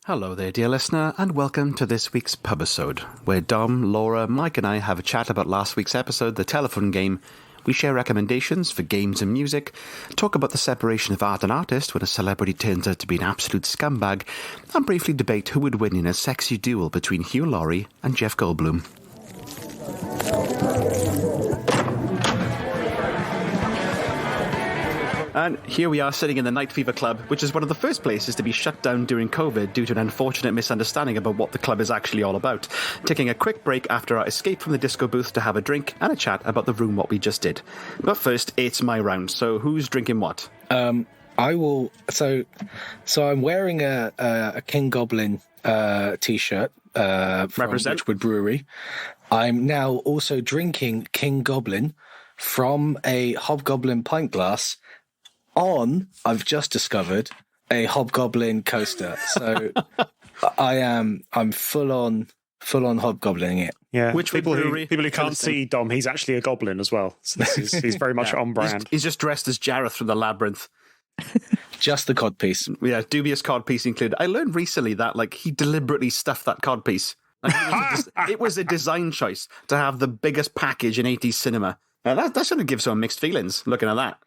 Hello there, dear listener, and welcome to this week's Pubisode, where Dom, Laura, Mike and I have a chat about last week's episode, The Telephone Game. We share recommendations for games and music, talk about the separation of art and artist when a celebrity turns out to be an absolute scumbag, and briefly debate who would win in a sexy duel between Hugh Laurie and Jeff Goldblum. And here we are sitting in the Night Fever Club, which is one of the first places to be shut down during COVID due to an unfortunate misunderstanding about what the club is actually all about. Taking a quick break after our escape from the disco booth to have a drink and a chat about the room what we just did. But first, it's my round, so who's drinking what? I will. So I'm wearing a King Goblin t-shirt from Represent. Richwood Brewery. I'm now also drinking King Goblin from a Hobgoblin pint glass. I've just discovered a Hobgoblin coaster. So I'm full on hobgoblining it. Yeah, Which people brewery? who can't see Dom, he's actually a goblin as well. So he's very much on brand. He's just dressed as Jareth from the Labyrinth. Just the codpiece. Yeah, dubious codpiece included. I learned recently that he deliberately stuffed that codpiece. It was a design choice to have the biggest package in 80s cinema. That sort of gives some mixed feelings looking at that.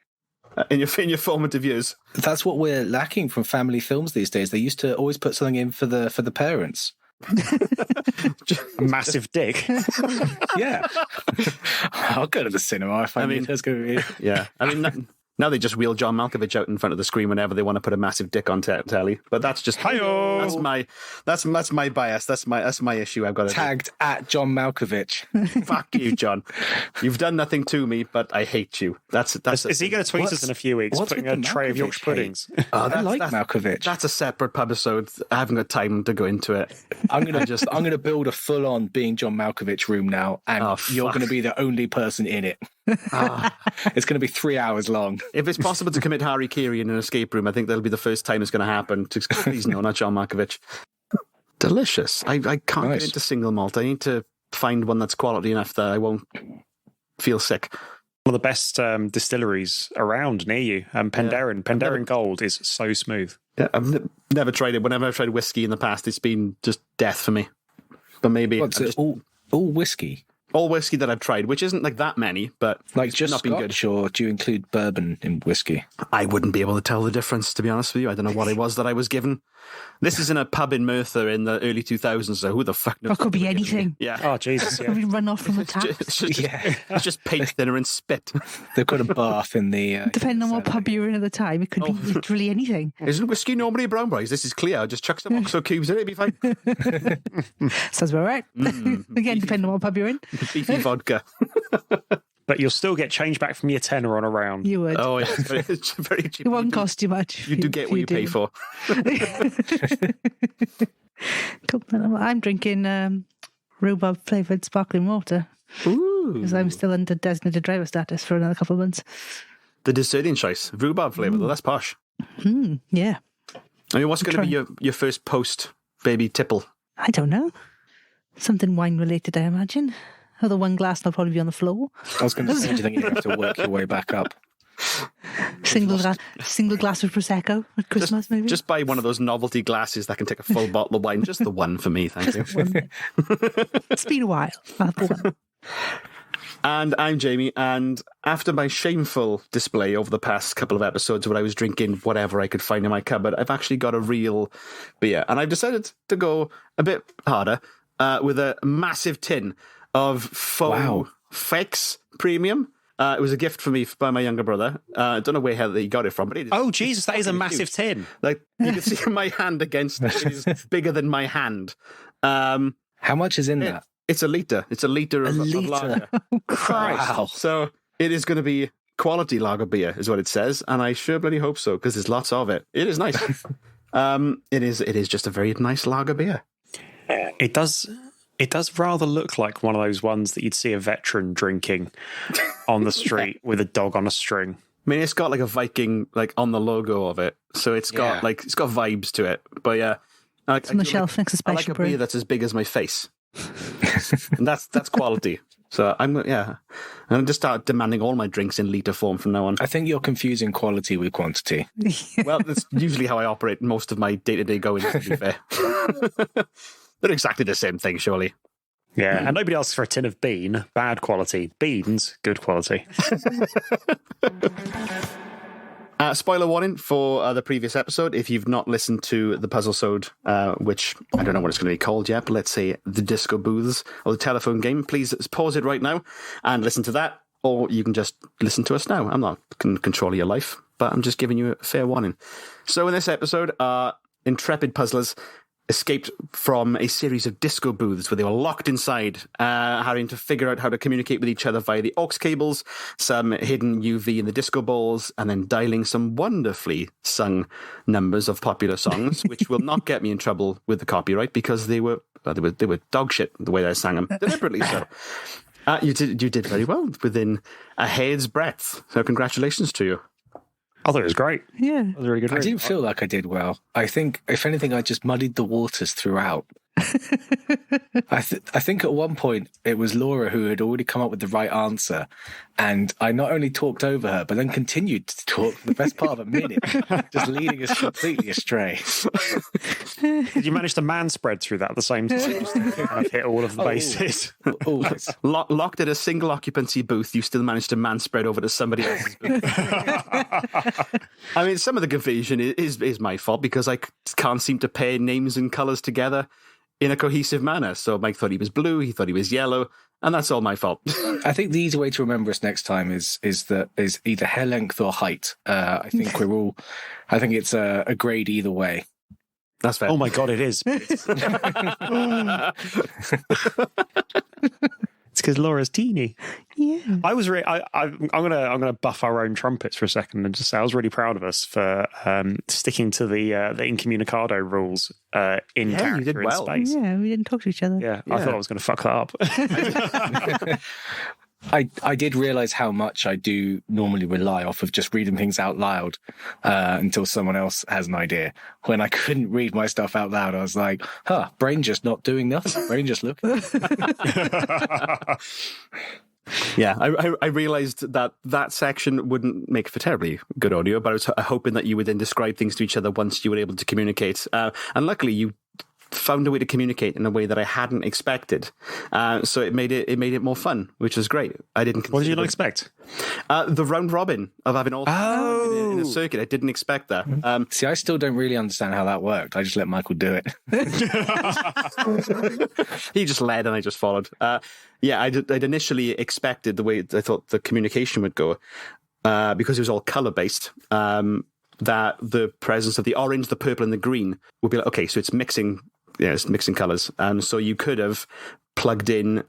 In your formative years, That's what we're lacking from family films these days. They used to always put something in for the parents. A massive dick. Yeah, I'll go to the cinema if I mean there's going to be. Yeah, now they just wheel John Malkovich out in front of the screen whenever they want to put a massive dick on telly. But that's just Hi-yo! that's my bias. That's my issue. I've got to Tagged at John Malkovich. Fuck you, John. You've done nothing to me, but I hate you. Is he going to tweet us in a few weeks, what's putting with a the tray of Malkovich Yorkshire puddings? I like Malkovich. That's a separate episode. I haven't got time to go into it. I'm gonna build a full on being John Malkovich room now, and you're gonna be the only person in it. It's gonna be 3 hours long. If it's possible to commit Harikiri in an escape room, I think that'll be the first time it's going to happen. Please no, not John Malkovich. Delicious. I can't get into single malt. I need to find one that's quality enough that I won't feel sick. One of the best distilleries around near you, Penderyn. Penderyn Gold is so smooth. Yeah, I've never tried it. Whenever I've tried whiskey in the past, it's been just death for me. But maybe all whiskey, all whiskey that I've tried, which isn't that many, but like just not been good. Scotch, or do you include bourbon in whiskey? I wouldn't be able to tell the difference, to be honest with you. I don't know what it was that I was given. This is in a pub in Merthyr in the early 2000s, so who the fuck knows? That could be anything. Yeah. Oh, Jesus. Could be run off from the tap. It's just paint thinner and spit. They've got a bath in the. Depending on what pub you were in at the time, it could be literally anything. Isn't whiskey normally brown, boys? This is clear. Just chuck some OXO cubes in it, it'll be fine. Sounds about right. Again, depending on what pub you're in. Beefy vodka. But you'll still get change back from your tenner on a round. You would. Oh, yeah. It's very cheap. It won't cost you much. You do get what you pay for. Cool. I'm drinking rhubarb flavoured sparkling water. Ooh. Because I'm still under designated driver status for another couple of months. The discerning choice. Rhubarb flavour, though. That's posh. Yeah. I mean, what's going to be your first post-baby tipple? I don't know. Something wine related, I imagine. Although one glass will probably be on the floor. I was going to say, do you think you have to work your way back up? Single glass of Prosecco at Christmas, maybe? Just buy one of those novelty glasses that can take a full bottle of wine. Just the one for me, thank you. It's been a while. I'll have the one. And I'm Jamie, and after my shameful display over the past couple of episodes where I was drinking whatever I could find in my cupboard, I've actually got a real beer. And I've decided to go a bit harder with a massive tin of Faux Fix Premium. It was a gift for me by my younger brother. I don't know where he got it from, but it is. Oh, Jesus, that is a massive tin. Like, you can see my hand against it. It is bigger than my hand. How much is in that? It's a litre. It's a litre of lager. Oh, Christ. Wow. So it is going to be quality lager beer, is what it says, and I sure bloody hope so, because there's lots of it. It is nice. It is just a very nice lager beer. It does rather look like one of those ones that you'd see a veteran drinking on the street with a dog on a string. I mean, it's got like a Viking on the logo of it, so it's got it's got vibes to it. But yeah, it's on the shelf next to I like Special a beer Brew. that's as big as my face, and that's quality. So I'm going to start demanding all my drinks in litre form from now on. I think you're confusing quality with quantity. Well, that's usually how I operate most of my day-to-day goings, to be fair. They're exactly the same thing, surely. Yeah, and nobody asks for a tin of bean, bad quality. Beans, good quality. Spoiler warning for the previous episode. If you've not listened to the puzzle-sode, which I don't know what it's going to be called yet, but let's say the Disco Booths or the telephone game, please pause it right now and listen to that, or you can just listen to us now. I'm not controlling your life, but I'm just giving you a fair warning. So in this episode, our intrepid puzzlers escaped from a series of disco booths where they were locked inside, having to figure out how to communicate with each other via the aux cables, some hidden UV in the disco balls, and then dialing some wonderfully sung numbers of popular songs, which will not get me in trouble with the copyright because they were dog shit the way I sang them, deliberately so. You did very well within a hair's breadth, so congratulations to you. I thought it was great. Yeah. It was a really good I read. didn't feel like I did well. I think, if anything, I just muddied the waters throughout. I think at one point it was Laura who had already come up with the right answer, and I not only talked over her, but then continued to talk for the best part of a minute, just leading us completely astray. Did you manage to man spread through that at the same time? Just to kind of hit all of the bases. Always. Locked at a single occupancy booth, you still managed to man spread over to somebody else's booth. I mean, some of the confusion is my fault because I can't seem to pair names and colours together in a cohesive manner. So Mike thought he was blue, he thought he was yellow, and that's all my fault. I think the easy way to remember us next time is either hair length or height. I think it's a grade either way. That's fair. Oh my God, it is. It's because Laura's teeny. Yeah. I was I'm gonna buff our own trumpets for a second and just say I was really proud of us for sticking to the incommunicado rules in character you did well. in space. Yeah, we didn't talk to each other. Yeah, I thought I was going to fuck that up. I did realize how much I do normally rely off of just reading things out loud until someone else has an idea. When I couldn't read my stuff out loud, I was like, brain just not doing nothing. Brain just looking. Yeah, I realised that section wouldn't make for terribly good audio, but I was hoping that you would then describe things to each other once you were able to communicate. And luckily, you found a way to communicate in a way that I hadn't expected. So it made it more fun, which was great. I didn't. What did you not expect? The round robin of having all in a circuit. I didn't expect that. See, I still don't really understand how that worked. I just let Michael do it. He just led and I just followed. I'd initially expected the way I thought the communication would go, because it was all color based. That the presence of the orange, the purple, and the green would be like, okay, so it's mixing. Yeah, it's mixing colours. So you could have plugged in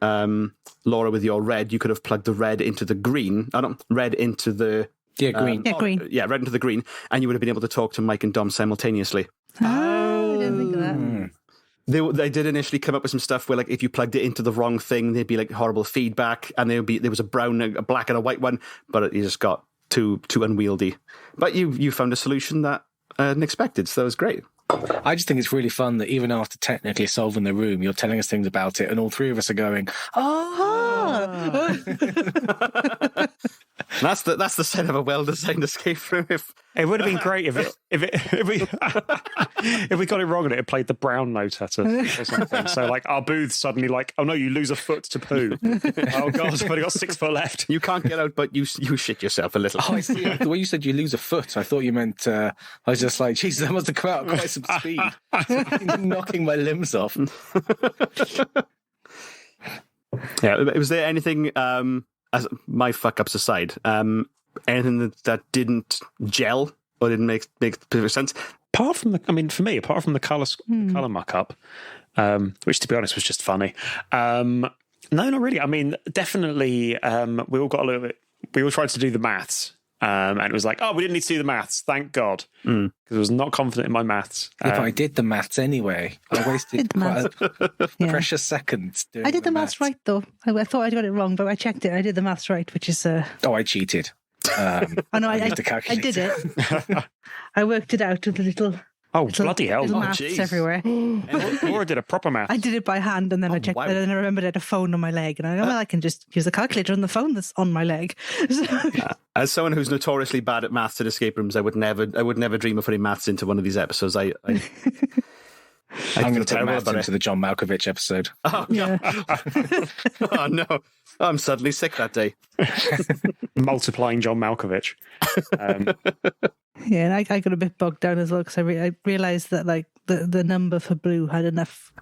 Laura with your red. You could have plugged the red into the green. Red into the green. Green. Yeah, red into the green, and you would have been able to talk to Mike and Dom simultaneously. Oh, I didn't think of that. They did initially come up with some stuff where, like, if you plugged it into the wrong thing, there'd be like horrible feedback, and there was a brown, a black, and a white one, but you just got too unwieldy. But you found a solution that I hadn't expected, so that was great. I just think it's really fun that even after technically solving the room, you're telling us things about it, and all three of us are going, That's the sign of a well-designed escape room. It would have been great if we if we got it wrong and it had played the brown note at us or something. So like our booth suddenly like, oh no, you lose a foot to poo. Oh God, I've only got 6 foot left. You can't get out, but you shit yourself a little. Oh, I see. The way you said you lose a foot, I thought you meant. I was just like, Jesus, that must have come out at quite some speed, knocking my limbs off. Yeah, was there anything? As my fuck ups aside, anything that didn't gel or didn't make perfect sense? Apart from the color muck up, which to be honest was just funny. No, not really. I mean, definitely, we all got a little bit. We all tried to do the maths, and it was like, oh, we didn't need to do the maths. Thank God, because I was not confident in my maths. If I did the maths anyway, I wasted quite a precious seconds doing I did the maths right, though. I thought I got it wrong, but I checked it. I did the maths right, which is... Oh, I cheated. I know, I did it. I worked it out with a little Oh, bloody hell. Little Oh, maths jeez. everywhere. Laura did a proper math. I did it by hand, and then I checked. wow. And then I remembered I had a phone on my leg, and I go, well, I can just use the calculator on the phone that's on my leg. As someone who's notoriously bad at maths in escape rooms, I would never dream of putting maths into one of these episodes. I'm I'm going to put terrible maths about into the John Malkovich episode. Oh, no. Oh, no. I'm suddenly sick that day. Multiplying John Malkovich. Yeah, and I got a bit bogged down as well because I realised that like the number for blue had enough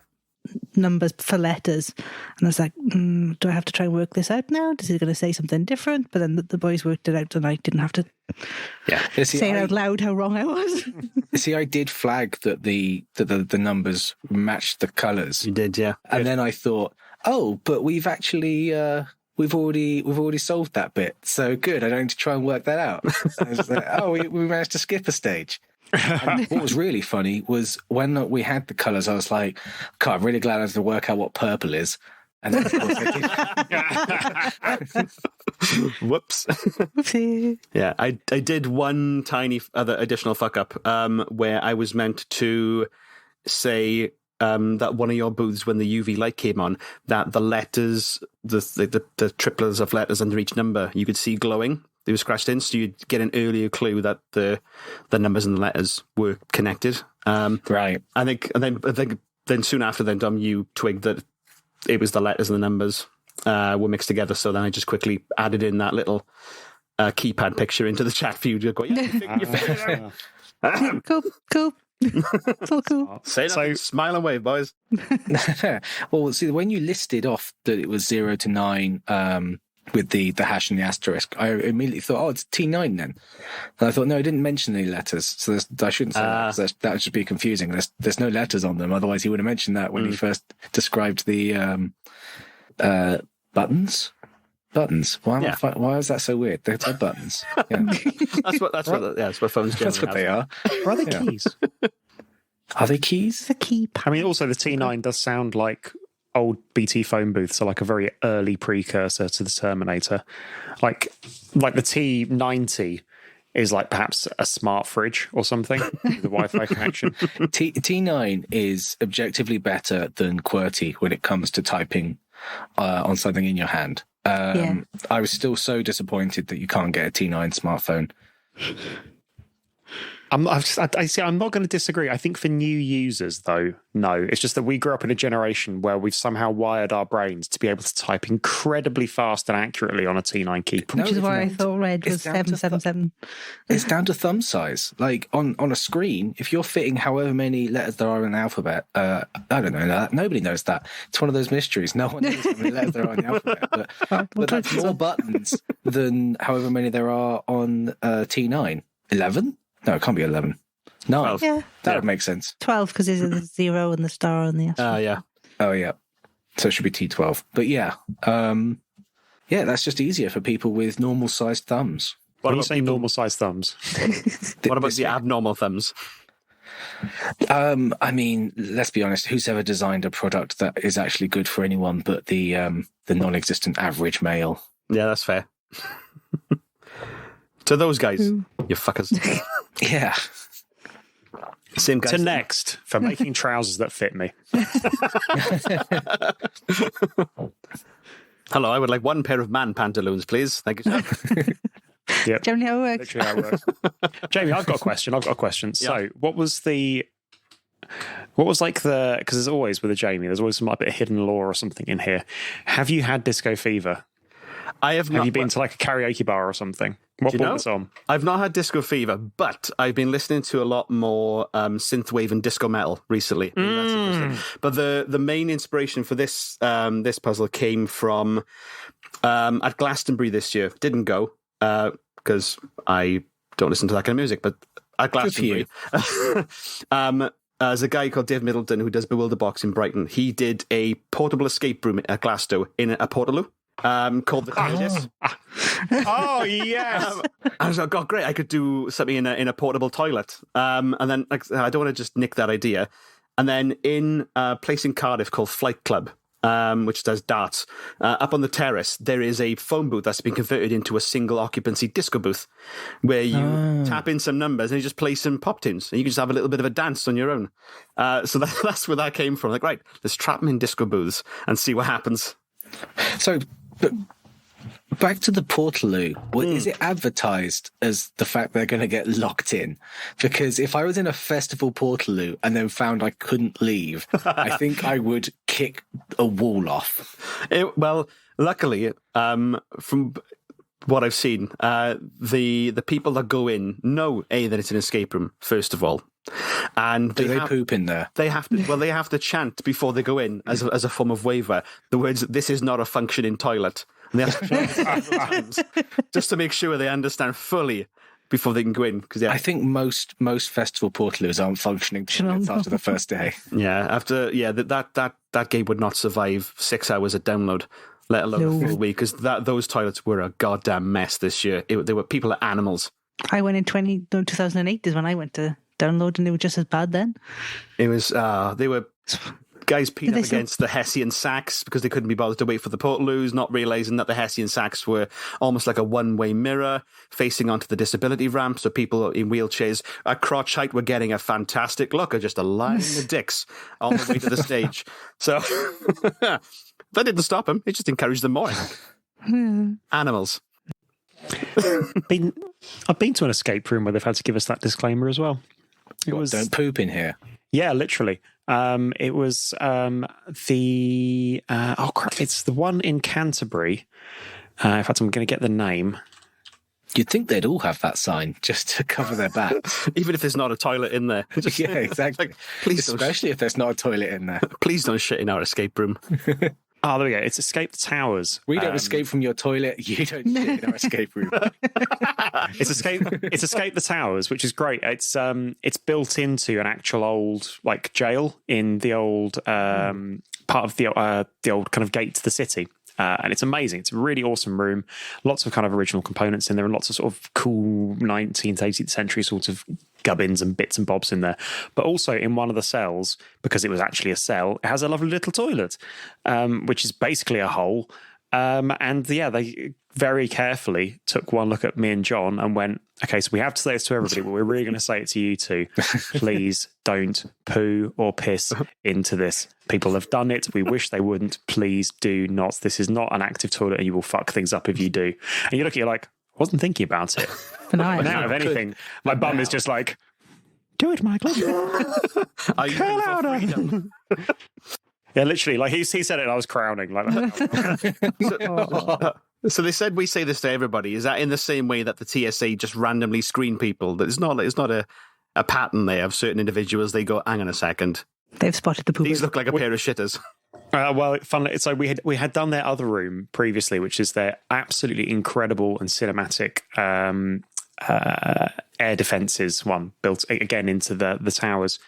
numbers for letters, and I was like, do I have to try and work this out now? Is he going to say something different? But then the boys worked it out, and I didn't have to say it out loud how wrong I was. See, I did flag that the numbers matched the colours. You did, yeah. And then I thought, oh, but we've actually we've already solved that bit. So good, I don't need to try and work that out. So I was like, oh, we managed to skip a stage. And what was really funny was when we had the colours, I was like, God, I'm really glad I had to work out what purple is. And then, of course, I did. Whoops. Oopsie. Yeah, I did one tiny other additional fuck up where I was meant to say that one of your booths, when the UV light came on, that the letters, the triplets of letters under each number, you could see glowing. They were scratched in, so you'd get an earlier clue that the numbers and the letters were connected. Right. I think then soon after then, Dom, you twigged that it was the letters and the numbers were mixed together. So then I just quickly added in that little keypad picture into the chat for you to go, yeah, you figured it out. Cool. It's all cool. Say nothing, smile and wave, boys. Well, see, when you listed off that it was 0 to 9 with the hash and the asterisk, I immediately thought, oh, it's T9 then. And I thought, no, I didn't mention any letters, so I shouldn't say that, 'cause that would just be confusing. There's no letters on them, otherwise he would have mentioned that when he first described the buttons. Buttons. Why is that so weird? They're buttons. Yeah. That's what phones generally That's what they are. Or are they keys? Are they keys? It's a key. I mean, also the T9 does sound like old BT phone booths, so like a very early precursor to the Terminator. Like the T90 is like perhaps a smart fridge or something with a Wi-Fi connection. T9 is objectively better than QWERTY when it comes to typing on something in your hand. I was still so disappointed that you can't get a T9 smartphone. I'm not going to disagree. I think for new users, though, no. It's just that we grew up in a generation where we've somehow wired our brains to be able to type incredibly fast and accurately on a T9 keyboard. Which is why I thought red was 777. It's down to thumb size. Like on a screen, if you're fitting however many letters there are in the alphabet, I don't know that. Nobody knows that. It's one of those mysteries. No one knows how many letters there are in the alphabet. But that's more buttons than however many there are on T9. 11? No, it can't be 11. 9. Yeah. That would make sense. 12 because there's the 0 and the star on the asterisk. Yeah. Oh, yeah. So it should be T12. But yeah. That's just easier for people with normal-sized thumbs. When you say normal-sized thumbs? What about the abnormal thumbs? I mean, let's be honest. Who's ever designed a product that is actually good for anyone but the non-existent average male? Yeah, that's fair. To those guys, you fuckers. Yeah. Same guys. To next, for making trousers that fit me. Hello, I would like one pair of man pantaloons, please. Thank you, sir. Yep. Generally how it works. Literally how it works. Jamie, I've got a question. So, what was like because there's always with a Jamie, there's always some like bit of hidden lore or something in here. Have you had disco fever? I have not. Have you been to like a karaoke bar or something? What brought this on? I've not had disco fever, but I've been listening to a lot more synthwave and disco metal recently. That's interesting. But the main inspiration for this this puzzle came from at Glastonbury this year. Didn't go because I don't listen to that kind of music. But at Glastonbury, there's a guy called Dave Middleton who does Bewilderbox in Brighton. He did a portable escape room at Glasgow in a Portaloo. Called the TARDIS. Oh yes! I was like, God, great! I could do something in a portable toilet. And then I don't want to just nick that idea. And then in a place in Cardiff called Flight Club, which does darts. Up on the terrace, there is a phone booth that's been converted into a single occupancy disco booth where you tap in some numbers and you just play some pop tunes and you can just have a little bit of a dance on your own. So that's where that came from. Like, right, let's trap them in disco booths and see what happens. So, but back to the Portaloo. Is it advertised as the fact they're going to get locked in? Because if I was in a festival Portaloo and then found I couldn't leave, I think I would kick a wall off. Well, luckily, from what I've seen, the people that go in know that it's an escape room, first of all. And do they poop in there? They have to chant before they go in as a form of waiver the words, "This is not a functioning toilet." And they have to chant several times just to make sure they understand fully before they can go in. Because I think most festival Portaloos aren't functioning toilets after the first day. Yeah, that game would not survive 6 hours of download, let alone a full week. Because those toilets were a goddamn mess this year. They were people are animals. I went in 2008 is when I went to download, and they were just as bad then. It was they were guys peed up against the Hessian sacks because they couldn't be bothered to wait for the Portaloos, not realising that the Hessian sacks were almost like a one-way mirror facing onto the disability ramp, so people in wheelchairs at crotch height were getting a fantastic look at just a line of dicks on the way to the stage. So that didn't stop them, it just encouraged them more. Animals. I've been to an escape room where they've had to give us that disclaimer as well. Don't poop in here. Yeah, literally. It was it's the one in Canterbury. In fact, I'm going to get the name. You'd think they'd all have that sign just to cover their backs. Even if there's not a toilet in there. Yeah, exactly. Like, please especially if there's not a toilet in there. Please don't shit in our escape room. Oh, there we go. It's Escape the Towers. We don't escape from your toilet. You don't shit in our escape room. It's Escape the Towers, which is great. It's built into an actual old jail in the old part of the old kind of gate to the city. And it's amazing. It's a really awesome room. Lots of kind of original components in there and lots of sort of cool 19th, 18th century sort of gubbins and bits and bobs in there. But also in one of the cells, because it was actually a cell, it has a lovely little toilet, which is basically a hole. They very carefully took one look at me and John and went, okay, so we have to say this to everybody, but we're really going to say it to you too. Please don't poo or piss into this. People have done it. We wish they wouldn't. Please do not. This is not an active toilet and you will fuck things up if you do. And you look at it, you're like, I wasn't thinking about it. But now, if anything, my bum is just like, do it, Michael. Hell out of Yeah, literally. Like he said it and I was crowning. So they said we say this to everybody. Is that in the same way that the TSA just randomly screen people? That it's not a pattern there of certain individuals. They go, hang on a second. They've spotted the poopers. These look like a pair of shitters. Well, funnily, so we had done their other room previously, which is their absolutely incredible and cinematic air defences one built again into the towers,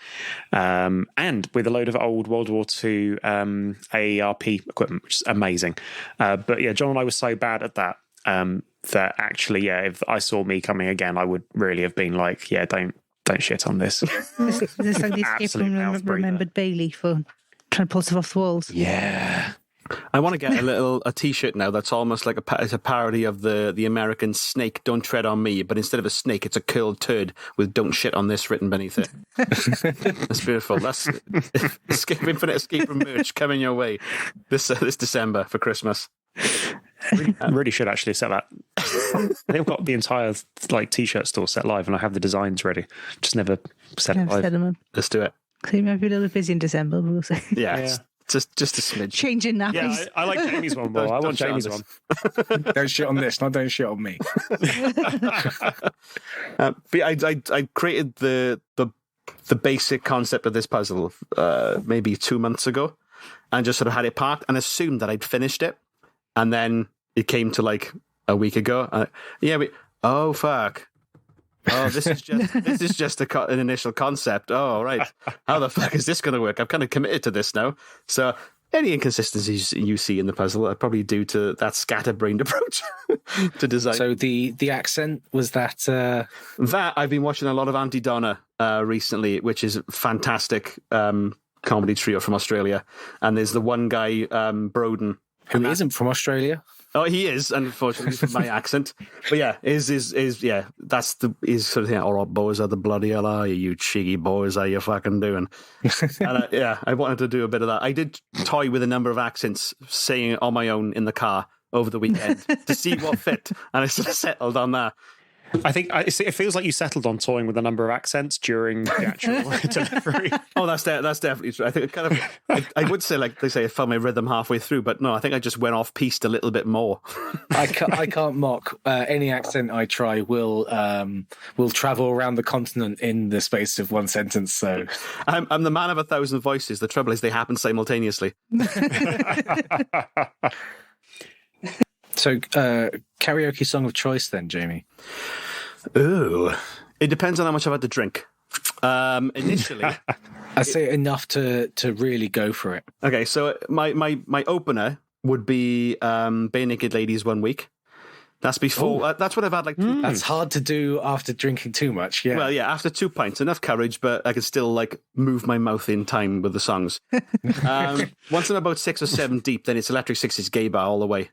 and with a load of old World War II AARP equipment, which is amazing. But yeah, John and I were so bad at that that actually, if I saw me coming again, I would really have been like, yeah, don't shit on this. This is like the escape room remembered Bailey for trying to pull stuff off the walls. Yeah. I want to get a T-shirt now that's almost like it's a parody of the American snake, don't tread on me, but instead of a snake, it's a curled turd with don't shit on this written beneath it. That's beautiful. That's Infinite Escape Room merch coming your way this December for Christmas. Really should actually set that. They've got the entire T-shirt store set live, and I have the designs ready. Just never set it live. Set them up. Let's do it. So you might be a little bit busy in December, but we'll see. Yeah. Just a smidge. Changing nappies. Yeah, I like Jamie's one more. I want Jamie's one. Don't shit on this, not don't shit on me. But I created the basic concept of this puzzle maybe 2 months ago, and just sort of had it parked and assumed that I'd finished it, and then it came to a week ago. Oh fuck. Oh, this is just an initial concept. Oh, right. How the fuck is this going to work? I'm kind of committed to this now. So any inconsistencies you see in the puzzle are probably due to that scatterbrained approach to design. So the accent, was that... That, I've been watching a lot of Auntie Donna recently, which is fantastic comedy trio from Australia, and there's the one guy, Broden, Who isn't from Australia? Oh, he is, unfortunately, from my accent. But yeah, that's his sort of thing. All right, boys, are the bloody hell are you cheeky boys? Are you fucking doing? And I wanted to do a bit of that. I did toy with a number of accents, saying it on my own in the car over the weekend to see what fit, and I sort of settled on that. I think it feels like you settled on toying with a number of accents during the actual delivery. Oh, that's definitely true. I think it kind of, I would say, like they say, I found my rhythm halfway through, but no, I think I just went off piste a little bit more. I can't mock any accent I try will travel around the continent in the space of one sentence. So I'm the man of 1,000 voices. The trouble is they happen simultaneously. So, karaoke song of choice then, Jamie? Ooh. It depends on how much I've had to drink. Initially... I say enough to really go for it. Okay, so my opener would be Bare Naked Ladies 1 Week. That's before... that's what I've had, like... 2 pints. That's hard to do after drinking too much, yeah. Well, yeah, after 2 pints, enough courage, but I could still, like, move my mouth in time with the songs. Once I'm about 6 or 7 deep, then it's Electric Six's Gay Bar all the way.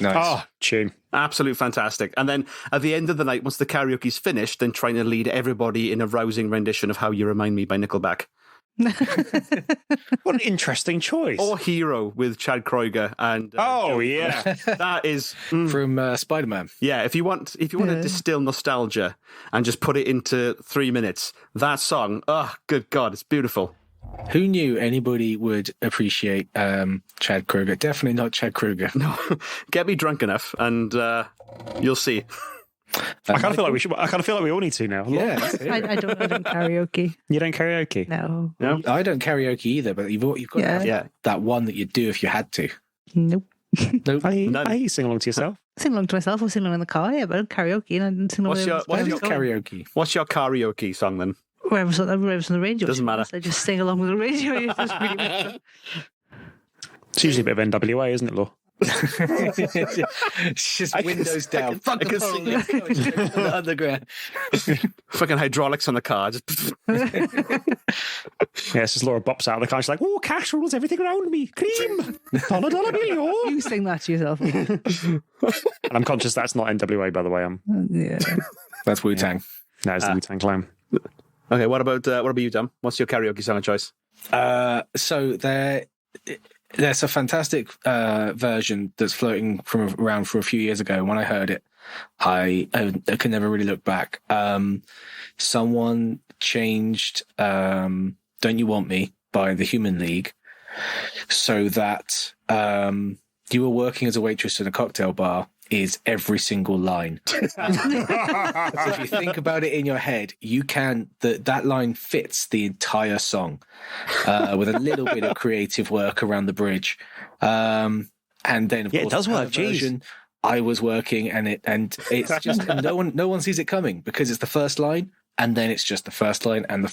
Nice. Oh, tune. Absolute fantastic. And then at the end of the night, once the karaoke's finished, then trying to lead everybody in a rousing rendition of How You Remind Me by Nickelback. What an interesting choice. Or Hero with Chad Kroeger and yeah. that is From Spider-Man. yeah, if you want to distill nostalgia and just put it into 3 minutes, that song, oh good god, it's beautiful. Who knew anybody would appreciate Chad Kroeger? Definitely not Chad Kroeger. No, get me drunk enough and you'll see. I kind of feel like we should. I kind of feel like we all need to now. Yeah, I don't karaoke. You don't karaoke? No. I don't karaoke either, but you've got to have that one that you'd do if you had to. Nope. Nope. I sing along to yourself. Sing along to myself or sing along in the car, yeah, but I don't karaoke. And I didn't sing along What's your karaoke? What's your karaoke song then? wherever's on the radio. Doesn't matter. I just sing along with the radio. It's just really messed up. It's usually a bit of NWA, isn't it, Law? It's just windows down. Fuck the phone. Underground. Fucking hydraulics on the car. Just Yeah, it's just Laura bops out of the car. She's like, "Oh, cash rules everything around me. Cream. $1 bill, oh." You sing that to yourself. And I'm conscious that's not NWA, by the way. Yeah. That's Wu-Tang. No, it's the Wu-Tang Clan. Okay, what about you, Dom? What's your karaoke song of choice? So there's a fantastic version that's floating around for a few years ago. When I heard it, I can never really look back. Someone changed "Don't You Want Me" by the Human League so that "You Were Working as a Waitress in a Cocktail Bar" is every single line. So if you think about it in your head, you can that line fits the entire song with a little bit of creative work around the bridge, and then of course it does work. Version, I was working, and it's just no one sees it coming because it's the first line. And then it's just the first line and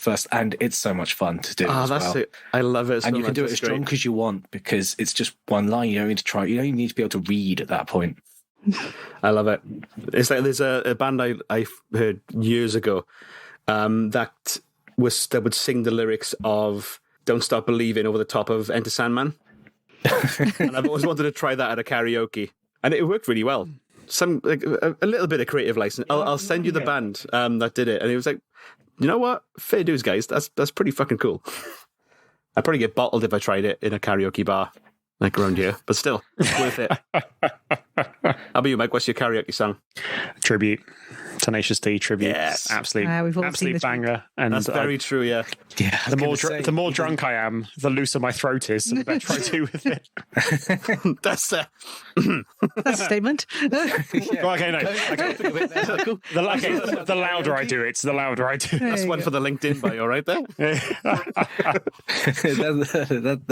it's so much fun to do. Oh, as that's well. it. I love it. And you can do it as strong as you want because it's just one line. You don't need to try. You don't even need to be able to read at that point. I love it. It's like there's a band I heard years ago that would sing the lyrics of "Don't Stop Believing" over the top of "Enter Sandman," and I've always wanted to try that at a karaoke, and it worked really well. Some like a little bit of creative license. I'll send you the band that did it, and it was like, you know what, fair dues, guys. That's pretty fucking cool. I'd probably get bottled if I tried it in a karaoke bar like around here, but still, it's worth it. How about you, Mike? What's your karaoke song? Tribute. Tenacious D tribute. Yes. Absolute banger. And that's very true, yeah. Yeah. The more drunk I am, the looser my throat is. So the better I do with it. That's That's a statement. Well, okay, no. The louder I do it, the louder I do it. That's one for the LinkedIn bio right there.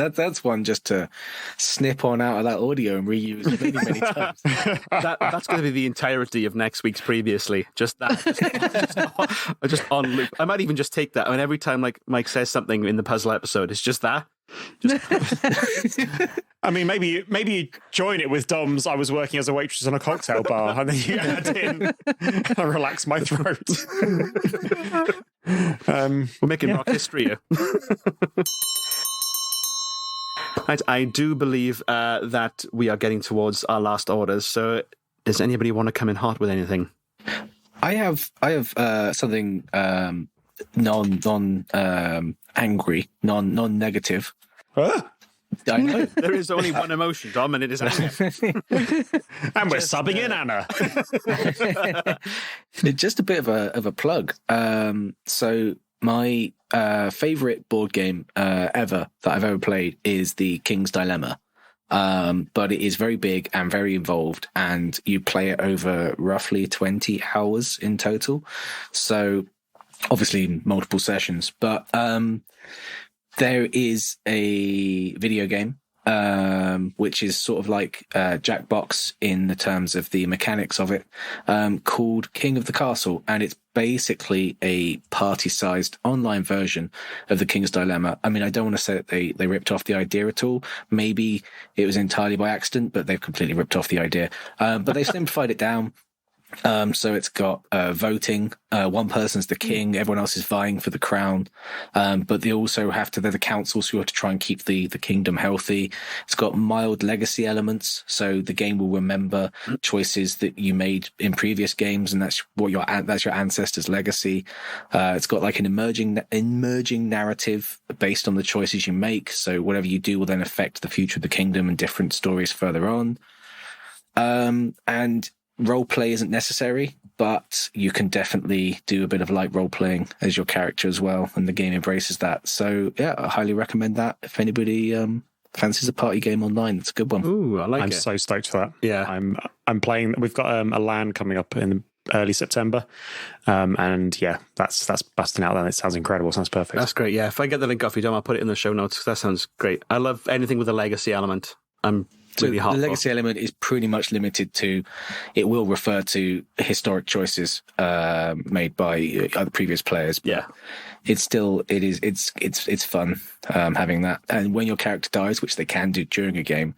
That's one just to snip on out of that audio and reuse many times. That's going to be the entirety of next week's Previously. Just that. just on loop. I might even just take that. I mean, every time like Mike says something in the puzzle episode, it's just that. I mean, maybe you join it with Dom's "I was working as a waitress in a cocktail bar," and then you add in "I relax my throat." We're making rock history here. Right, I do believe that we are getting towards our last orders. So, does anybody want to come in hot with anything? I have something non angry, non negative. Huh? I know. There is only one emotion, Dom, and it is anger. And we're subbing in Anna. It's just a bit of a plug. So my favorite board game ever that I've ever played is the King's Dilemma. But it is very big and very involved, and you play it over roughly 20 hours in total. So obviously multiple sessions, but there is a video game which is sort of like Jackbox in the terms of the mechanics of it, called King of the Castle, and it's basically a party-sized online version of the King's Dilemma. I mean, I don't want to say that they ripped off the idea at all. Maybe it was entirely by accident, but they've completely ripped off the idea. But they simplified it down. So it's got voting. One person's the king, everyone else is vying for the crown. But they also they're the councils who have to try and keep the kingdom healthy. It's got mild legacy elements, so the game will remember choices that you made in previous games, and that's your ancestors' legacy. It's got like an emerging narrative based on the choices you make. So whatever you do will then affect the future of the kingdom and different stories further on. And role play isn't necessary, but you can definitely do a bit of light role playing as your character as well, and the game embraces that. So yeah, I highly recommend that if anybody fancies a party game online. It's a good one. Ooh, I like it. I'm so stoked for that. Yeah. I'm playing. We've got a LAN coming up in early September, and yeah, that's busting out. Then it sounds incredible. Sounds perfect. That's great. Yeah, if I get the link off you, Dom, I'll put it in the show notes. That sounds great. I love anything with a legacy element. Really the legacy element is pretty much limited to, it will refer to historic choices made by other previous players. But yeah, it's fun having that. And when your character dies, which they can do during a game,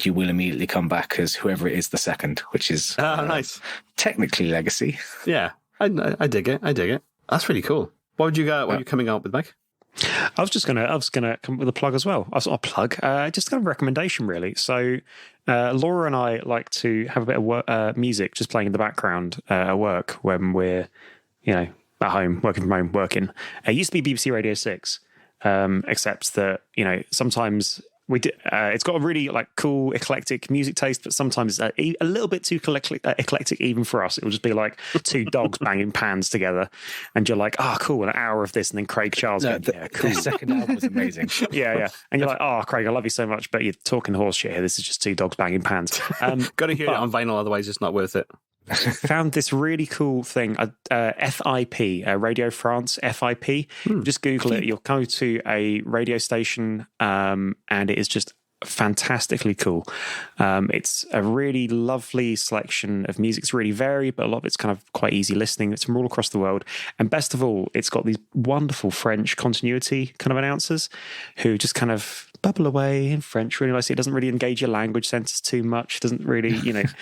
you will immediately come back as whoever it is the second, which is nice. Technically legacy. Yeah, I dig it. I dig it. That's really cool. What would you got? What are you coming out with, Mike? I was gonna come up with a plug as well. Just kind of a recommendation, really. So, Laura and I like to have a bit of music just playing in the background at work when we're, at home, working from home, working. It used to be BBC Radio 6, except that, sometimes it's got a really cool eclectic music taste, but sometimes it's a little bit too eclectic even for us. It will just be like two dogs banging pans together, and you're like, cool, an hour of this, and then Craig Charles. Cool. The second album was amazing. yeah, and you're like, Craig, I love you so much, but you're talking horse shit here. This is just two dogs banging pans. Got to hear it on vinyl, otherwise it's not worth it. Found this really cool thing, FIP, Radio France FIP. Just Google it. You'll go to a radio station, and it is just fantastically cool. It's a really lovely selection of music. It's really varied, but a lot of it's kind of quite easy listening. It's from all across the world. And best of all, it's got these wonderful French continuity kind of announcers who just kind of bubble away in French really nicely. It doesn't really engage your language centers too much. It doesn't really,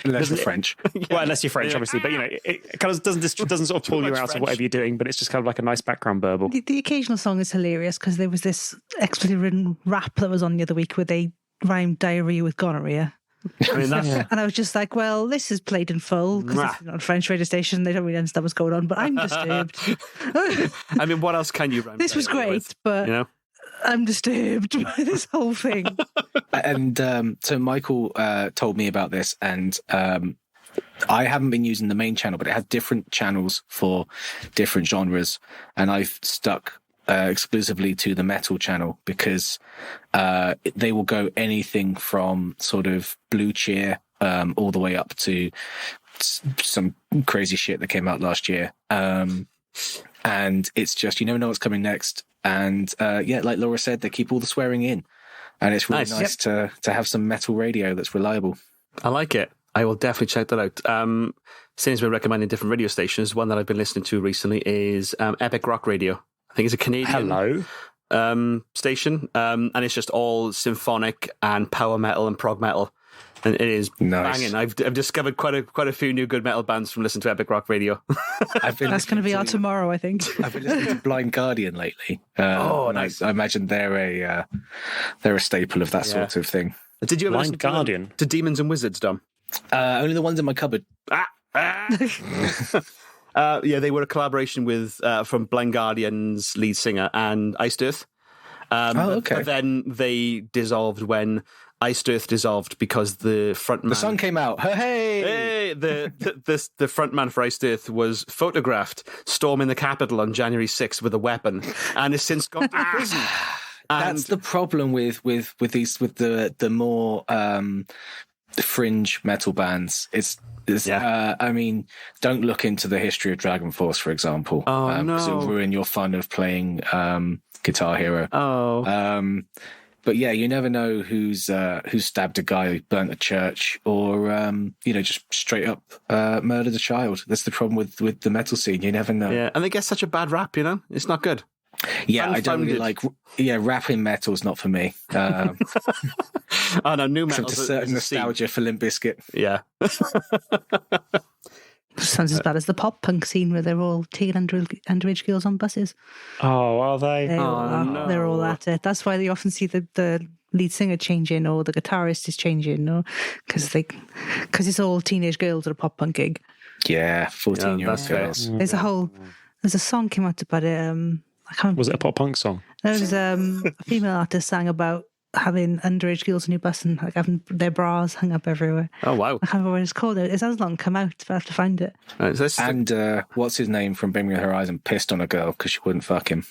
unless you're French. Well, unless you're French, obviously. But, it kind of doesn't sort of pull you out of whatever you're doing, but it's just kind of like a nice background burble. The occasional song is hilarious because there was this expletive-ridden rap that was on the other week where they rhymed diarrhea with gonorrhea. I mean, that's... And I was just like, well, this is played in full because it's not a French radio station. They don't really understand what's going on, but I'm disturbed. I mean, what else can you rhyme? This was great, with, but I'm disturbed by this whole thing. And so Michael told me about this, and I haven't been using the main channel, but it has different channels for different genres, and I've stuck exclusively to the metal channel because they will go anything from sort of blue cheer all the way up to some crazy shit that came out last year. And it's just, you never know what's coming next. And like Laura said, they keep all the swearing in. And it's really nice to have some metal radio that's reliable. I like it. I will definitely check that out. Since we're recommending different radio stations, one that I've been listening to recently is Epic Rock Radio. I think it's a Canadian station, and it's just all symphonic and power metal and prog metal. And it is Nice. banging. I've discovered quite a few new good metal bands from listening to Epic Rock Radio. That's going to be our tomorrow, I think. I've been listening to Blind Guardian lately. Nice. I imagine they're a staple of that sort of thing. Did you ever Blind listen Guardian? to Demons and Wizards, Dom? Only the ones in my cupboard. They were a collaboration with from Blind Guardian's lead singer and Iced Earth. Okay. But then they dissolved when Iced Earth dissolved because the frontman... The sun came out. Hey! Hey, the frontman for Iced Earth was photographed storming the Capitol on January 6th with a weapon and has since gone to prison. That's the problem with the more fringe metal bands. I mean, don't look into the history of Dragon Force, for example. Oh, no. Because it'll ruin your fun of playing Guitar Hero. Oh. But yeah, you never know who stabbed a guy, who burnt a church, or just straight up murdered a child. That's the problem with the metal scene. You never know. Yeah, and they get such a bad rap, It's not good. Yeah, I don't really like. Yeah, rapping metal's not for me. Oh no, new metal. A certain nostalgia for Limp Bizkit. Yeah. Sounds as bad as the pop punk scene where they're all taking underage girls on buses. Oh, are they? They're all at it. That's why you often see the lead singer changing or the guitarist is changing, because it's all teenage girls at a pop punk gig. Yeah, 14-year-old girls. There's a song came out about it. I can't. Was it a pop punk song? There was a female artist sang about having underage girls on your bus and having their bras hung up everywhere. Oh wow! I can't remember what it's called. It hasn't long come out, but I have to find it. And what's his name from Bring Me the Horizon pissed on a girl because she wouldn't fuck him.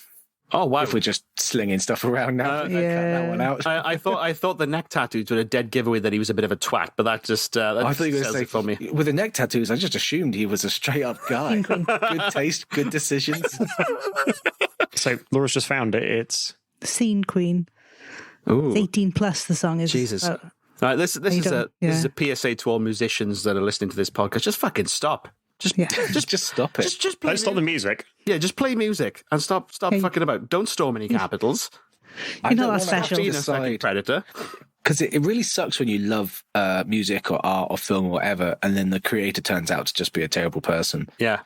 Oh wow! If we're just slinging stuff around now, cut that one out. I thought the neck tattoos were a dead giveaway that he was a bit of a twat, but that just I thought you were going to say for me. With the neck tattoos, I just assumed he was a straight up guy. Good taste, good decisions. So Laura's just found it. It's Scene Queen. Ooh. It's 18 plus. The song is. Jesus. All right, this is a PSA to all musicians that are listening to this podcast. Just fucking stop. Just stop it. Just play don't stop the music. Yeah, just play music and stop fucking about. Don't storm any capitals. You're not that special. Being a fucking predator. Because it really sucks when you love music or art or film or whatever, and then the creator turns out to just be a terrible person. Yeah.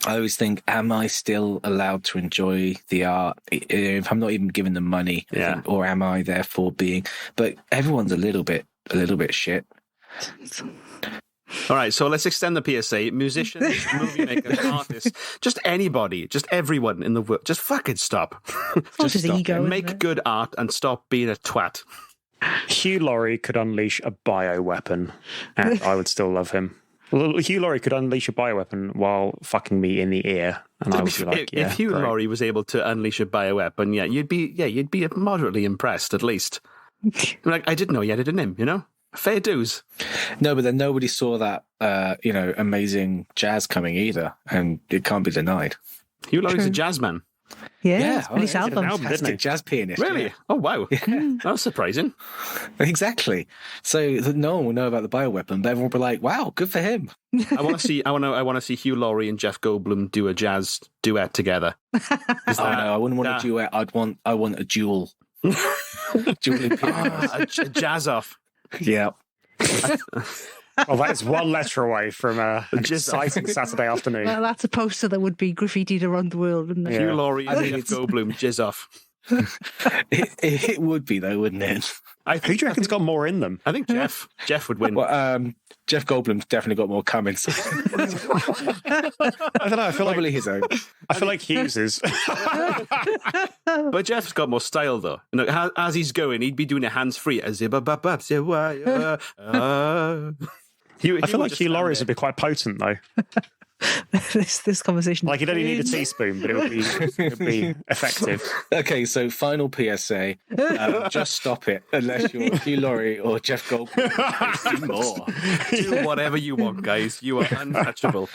I always think, am I still allowed to enjoy the art if I'm not even giving them money? Yeah. Or am I therefore being? But everyone's a little bit shit. All right, so let's extend the PSA. Musicians, movie makers, artists, just anybody, just everyone in the world, just fucking stop. Just stop. ego. Make good art and stop being a twat. Hugh Laurie could unleash a bioweapon, and I would still love him. Well, Hugh Laurie could unleash a bioweapon while fucking me in the ear, and I would be like, if Hugh Laurie was able to unleash a bioweapon, you'd be moderately impressed at least. Like, I didn't know he had it in him, Fair dues. No, but then nobody saw that, amazing jazz coming either, and it can't be denied. Hugh Laurie's a jazz man. Yeah, released albums. Fantastic jazz pianist. Really? Yeah. Oh, wow. Yeah. That's surprising. Exactly. So no one will know about the bioweapon, but everyone will be like, "Wow, good for him." I want to see Hugh Laurie and Jeff Goldblum do a jazz duet together. No, I wouldn't want a duet. I want a duel. Dueling pianos. A jazz off. Yeah. Oh, that is one letter away from an exciting Saturday afternoon. Well, that's a poster that would be graffitied around the world, wouldn't it? Hugh Laurie and Jeff Goldblum, jizz off. It would be though, wouldn't it? Who do you reckon's got more in them? I think Jeff would win. Well, Jeff Goldblum's definitely got more coming. So. I don't know. I feel Probably his own. I feel like Hughes is. But Jeff's got more style though. As he's going, he'd be doing it hands free. I feel like Hugh Laurie's would be quite potent though. this conversation. Like, you'd only need a teaspoon, but it would be effective. Okay, so final PSA. Just stop it unless you're Hugh Laurie or Jeff Goldblum. Do more. Do whatever you want, guys. You are untouchable.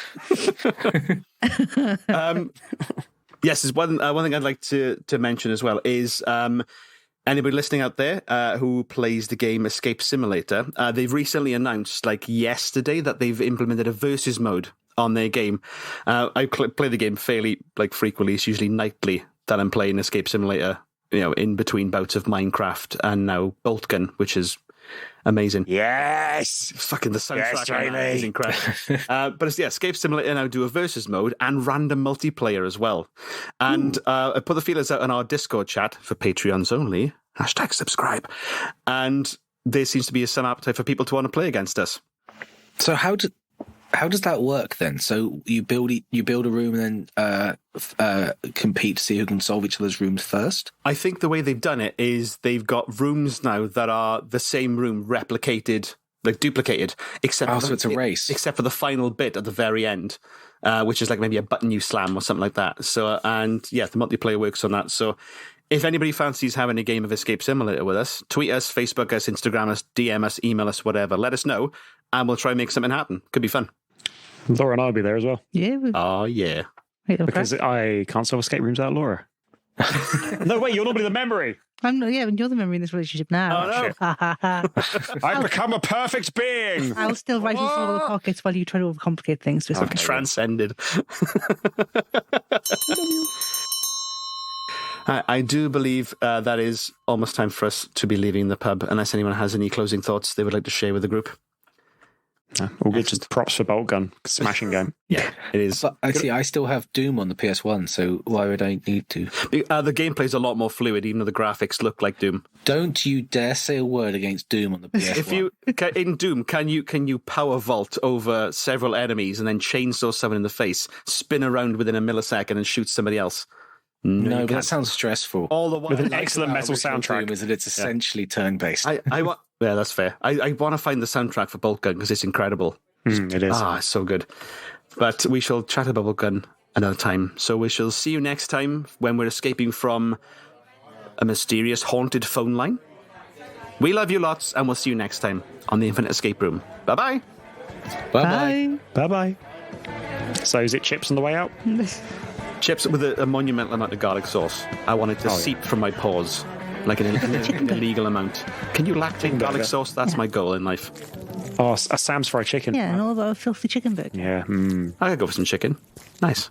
Yes, there's one thing I'd like to mention as well is anybody listening out there who plays the game Escape Simulator, they've recently announced, like yesterday, that they've implemented a versus mode on their game. I play the game fairly frequently. It's usually nightly that I'm playing Escape Simulator, in between bouts of Minecraft and now Boltgun, which is Amazing. Yes. Fucking the soundtrack Yes, on that is Jamie. incredible. But it's Escape Simulator now do a versus mode and random multiplayer as well. And I put the feelers out on our Discord chat for Patreons only. #subscribe. And there seems to be some appetite for people to want to play against us. So how does that work then? So you build a room and then compete to see who can solve each other's rooms first? I think the way they've done it is they've got rooms now that are the same room replicated, like duplicated, except So it's a race. except for the final bit at the very end, which is like maybe a button you slam or something like that. So, and yeah, the multiplayer works on that. So if anybody fancies having a game of Escape Simulator with us, tweet us, Facebook us, Instagram us, DM us, email us, whatever. Let us know, and we'll try and make something happen. Could be fun. Laura and I'll be there as well. Yeah. Oh, yeah. Because I can't solve escape rooms without Laura. No, wait, you're normally the memory. I'm not, yeah, but you're the memory in this relationship now. Oh, no. Ha, ha, ha. I've become a perfect being. I'll still write in all the pockets while you try to overcomplicate things. To something. Transcended. I do believe that is almost time for us to be leaving the pub, unless anyone has any closing thoughts they would like to share with the group. All good, just props for Bolt Gun. Smashing game. Yeah, it is. But actually, I still have Doom on the PS1, so why would I need to? The gameplay's a lot more fluid, even though the graphics look like Doom. Don't you dare say a word against Doom on the PS1. If you in Doom, can you power vault over several enemies and then chainsaw someone in the face, spin around within a millisecond, and shoot somebody else? No, but that sounds stressful. All the while, With an excellent metal Original soundtrack. Doom is that it's essentially turn-based. I want. Yeah, that's fair. I want to find the soundtrack for Bolt Gun because it's incredible. It is. It's so good. But we shall chat about Bolt Gun another time. So we shall see you next time when we're escaping from a mysterious haunted phone line. We love you lots, and we'll see you next time on the Infinite Escape Room. Bye-bye. Bye-bye. Bye-bye. So is it chips on the way out? Chips with a monumental amount of garlic sauce. I want it to seep from my paws like an illegal amount. Can you lactate garlic sauce? That's my goal in life. Oh, a Sam's fried chicken. Yeah, and all about a filthy chicken burger. Yeah. I could go for some chicken. Nice.